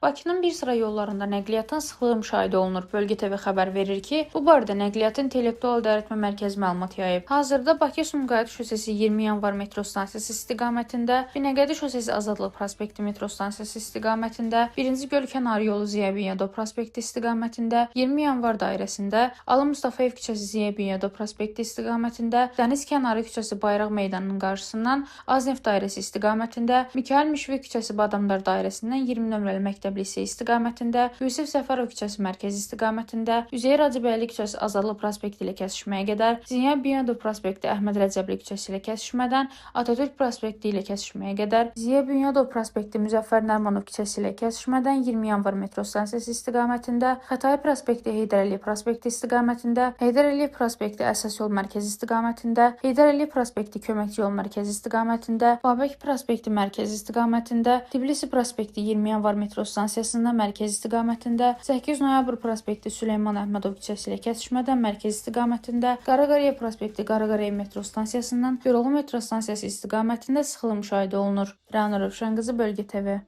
Bakının bir sıra yollarında nəqliyyatın sıxlığı müşahidə olunur. Bölgə TV xəbər verir ki, bu barədə Nəqliyyat İntellektual İdarəetmə Mərkəzi məlumat yayıb. Hazırda Bakı-Sumqayıt şosesi 20 yanvar metro stansiyası istiqamətində, Binəqədi şosesi Azadlıq prospekti metro stansiyası istiqamətində, 1-ci Gölkənar yolu Ziya Bünyadov prospekti istiqamətində, 20 yanvar dairəsində, Alı Mustafayev küçəsi Ziya Bünyadov prospekti istiqamətində, Dəniz kənarı küçəsi Bayraq meydanının qarşısından, Azneft dairəsi istiqamətində, Mikayıl Müşfiq küçəsi Badamdar dairəsindən 20 nömrəli məktəb liseyi istiqamətində, Yusif Səfərov küçəsi mərkəzi istiqamətində, Üzeyir Hacıbəyli küçəsi Azadlıq prospekti ilə kəsişməyə qədər, Ziya Bünyadov prospekti Əhməd Rəcəbli küçəsi ilə kəsişmədən Atatürk prospekti ilə kəsişməyə qədər, Ziya Bünyadov prospekti Müzəffər Nərimanov küçəsi ilə kəsişmədən 20 yanvar metro stansiyası istiqamətində, Xətai prospekti Heydər Əliyev prospekti istiqamətində, Heydər Əliyev prospekti Əsas yol mərkəzi istiqamətində, Heydər Əliyev prospekti Köməkçi yol mərkəzi istiqamətində, Babək prospekti mərkəzi istiqamətində, Tbilisi prospekti 20 yanvar metro stansiyasından mərkəzi istiqamətində, 8 noyabr prospekti Süleyman Əhmədov küçəsi ilə kəsişmədən mərkəzi istiqamətində, Qaraqariya prospekti Qaraqariya metro stansiyasından Göroğlu metro stansiyası istiqamətində sıxlıq müşahidə olunur. Rəna Rövşənqızı, Bölgə TV.